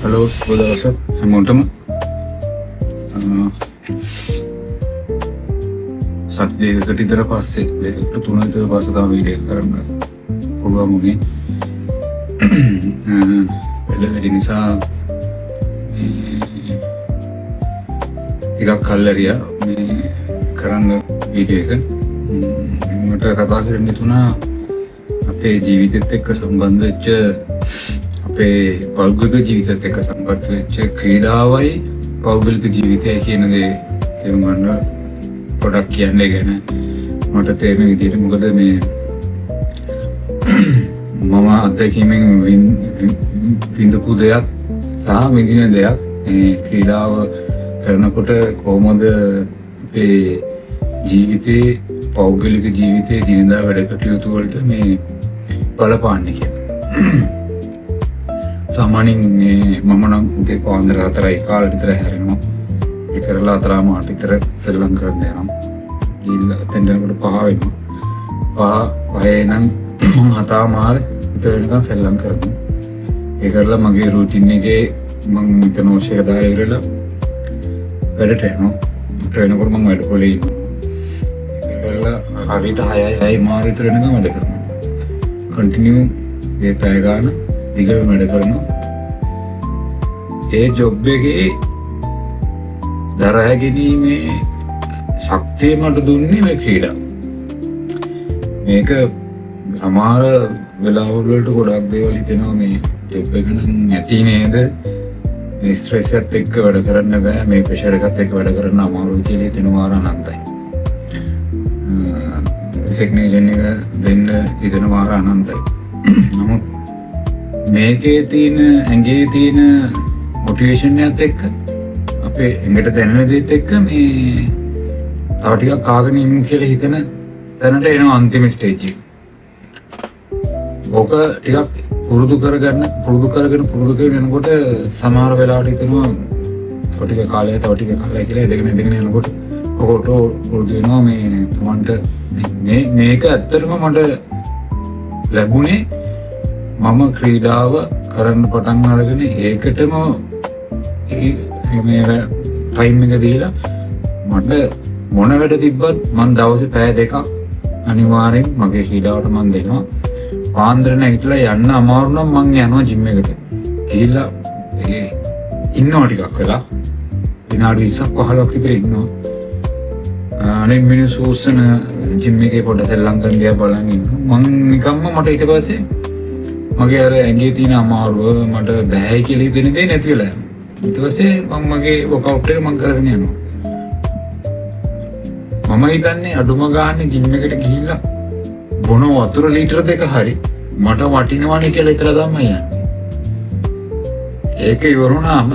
Hello සුබ දවසක් හැමෝටම. සති දෙකකට විතර පස්සේ දෙකකට තුනකට විතර පස්සේ තමයි වීඩියෝ කරන්න පුළුවන් වුණේ. වැඩ වැඩි නිසා ටිකක් කල්ලාරියා මේ කරන්න වීඩියෝ එක. මට කතා කරන්න තුනා අපේ ජීවිතෙත් එක්ක සම්බන්ධ වෙච්ච අපේ පෞද්ගලික ජීවිතයත් එක්ක සම්බන්ධ වෙච්ච ක්‍රීඩාවයි පෞද්ගලික ජීවිතය කියන දේ තේරුම් ගන්න පොඩක් කියන්නේ ගැන මට තේරෙන විදිහට. මොකද මේ මම අත්දැකීමෙන් විඳපු දෙයක් සහ විඳින දෙයක් මේ ක්‍රීඩාව කරනකොට කොහොමද අපේ ජීවිතේ පෞද්ගලික ජීවිතයේ දිනදා වැඩ කටයුතු වලට මේ බලපාන්නේ කියලා. සාමාන්‍යයෙන් මම නම් උදේ පාන්දර 4යි කාලේ විතර හැරෙනවා. ඒ කරලා 4:00 විතර සෙල්ලම් කරන්න යනවා. ගිහිල්ලා එතනට 5 වෙනවා. 5 නම් 7:00 විතර වෙනකන් සෙල්ලම් කරනවා. ඒ කරලා මගේ රූටින් එකේ මම මෙතන ඔෂේ දාලා ඉවරලා වැඩට යනවා. වෙනකොට මම වැඩ පොලේ ඉන්නවා. ඒ කරලා හරියට 6:00 විතර වෙනකන් වැඩ කරනවා. කන්ටිනියු ඒ පැය ගන්න දිගටම වැඩ කරනවා. ඒ ජොබ් එකේ දරා ගැනීමේ ශක්තිය මට දුන්නේ මේ ක්‍රීඩාව. මේක සමහර වෙලාවල් වලට ගොඩක් දේවල් හිතෙනවා මේ ජොබ් එක නම් නැති නේද, මේ ස්ට්‍රෙස් එකත් එක්ක වැඩ කරන්න බෑ, මේ ප්‍රෙෂර් එකත් එක්ක වැඩ කරන්න අමාරුයි කියලා හිතෙනවා අනන්තයි. රෙසිග්නේෂන් එක දෙන්න හිතෙනවා අනන්තයි. නමුත් මේකේ තියෙන ඇඟේ තියෙන මොටිවේෂන් එකත් එක්ක අපේ ඇඟට දැනෙන දේත් එක්ක මේ තව ටිකක් කාගෙන ඉමු කියලා හිතන තැනට එනවා අන්තිම ස්ටේජ් එක. ඕක ටිකක් පුරුදු කරගෙන යනකොට සමහර වෙලාවට හිතෙනවා තව ටික කාලය කියලා එදගෙන යනකොට ඔකට පුරුදු වෙනවා මේ තමන්ට මේක ඇත්තටම මට ලැබුණේ මම ක්‍රීඩාව කරන්න පටන් අරගෙන ඒකටම මේ ටයිම් එක දීලා මට මොන වැඩ තිබ්බත් මම දවසේ පැය 2ක් අනිවාර්යෙන් මගේ ක්‍රීඩාවට මම දෙනවා. පාන්දර නැගිටලා යන්න අමාරු නම් මම යනවා ජිම් එකට. ගිහිල්ලා ඉන්නවා ටිකක් වෙලා විනාඩි 20ක් 15ක් විතර ඉන්නවා. අනේ මිනිස්සු උස්සන ජිම් එකේ පොඩ සෙල්ලම් කරන දිහා බලන් ඉන්නවා. මම නිකම්ම මට ඊට පස්සේ මගේ අර ඇඟේ තියෙන අමාරුව මට බෑ කියලා හිතෙන දේ නැති වෙලා යනවා. ඊට පස්සේ මම මගේ වර්කවුට් එක මම කරගෙන යනවා. මම හිතන්නේ අඩුම ගානේ ජිම් එකට ගිහිල්ලා බොන වතුර ලීටර 2 හරි මට වටිනවනේ කියලා හිතලා තමයි යන්නේ. ඒක ඉවර වුණාම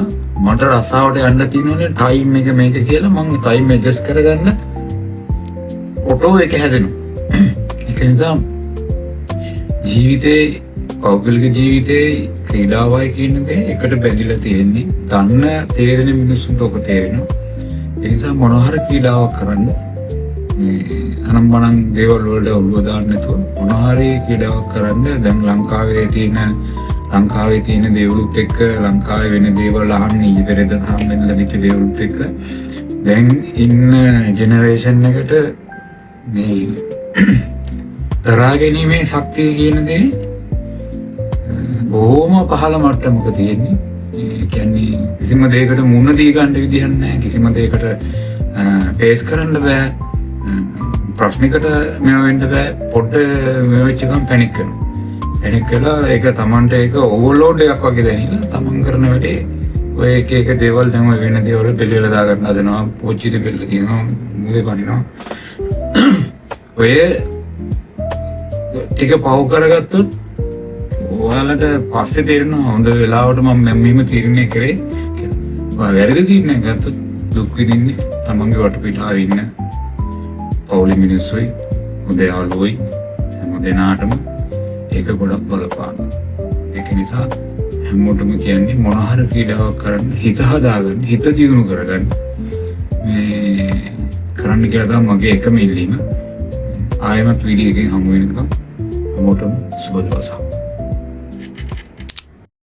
මට රසාවට යන්න තියෙනනේ ටයිම් එක මේක කියලා මම ටයිම් ඇඩ්ජස්ට් කරගන්න ඔටෝ එක හැදෙනවා. ඒක නිසා ජීවිතේ පෞද්ගලික ජීවිතේ ක්‍රීඩාවයි කියන දේ එකට බැඳිලා තියෙන්නේ. දන්න තේරෙන මිනිස්සුන්ට ඔක තේරෙනවා. ඒ නිසා මොනවා හරි ක්‍රීඩාවක් කරන්න අනම්මනම් දේවල් වලට ඔළුව දාන්න නැතුව මොනවා හරි ක්‍රීඩාවක් කරන්න. දැන් ලංකාවේ තියෙන දේවලුත් එක්ක ලංකාවේ වෙන දේවල් අහන්න ඉතිරෙද හම්බෙන්න ලැබිච්ච දේවලුත් එක්ක දැන් ඉන්න ජෙනරේෂන් එකට මේ දරා ගැනීමේ ශක්තිය කියන දේ බොහොම පහළ මට්ටමක තියෙන්නේ. ඒ කියන්නේ කිසිම දෙයකට මුණ දී ගන්න විදිහක් නැහැ. කිසිම දෙයකට ෆේස් කරන්න බෑ. ප්‍රශ්නයකට මෙව වෙන්න බෑ. පොඩ්ඩ මේ වෙච්ච ගමන් පැනික් කරනවා. පැනික් කළා ඒක Tamanට ඒක ඕවර්ලෝඩ් එකක් වගේ දැනෙලා Taman කරන වැඩේ ඔය එක දේවල් දැන් ඔය වෙන දේවල් පිළිවෙල දා ගන්න හදනවා. පොච්චිද බෙල්ල තියෙනවා. මුලේ පනිනවා. ඔය ටික පව කරගත්තොත් ඔයාලට පස්සේ තේරෙනවා හොඳ වෙලාවට මම මෙහෙම තීරණය කරේ කියලා. වැරදි තීරණයක් ගත්තොත් දුක් විඳින්නේ තමන්ගේ වටපිටාවේ ඉන්න පවුලේ මිනිස්සුයි, හොඳ යාළුවෝයි හැම දෙනාටම ඒක ගොඩක් බලපානවා. ඒක නිසා හැමෝටම කියන්නේ මොන හරි ක්‍රීඩාවක් කරන්න, හිත හදාගන්න, හිත දියුණු කරගන්න මේ කරන්න කියලා තමයි මගේ එකම ඉල්ලීම. ආයෙමත් වීඩියෝ එකකින් හමු වෙනකම් හැමෝටම සුබ දවසක්.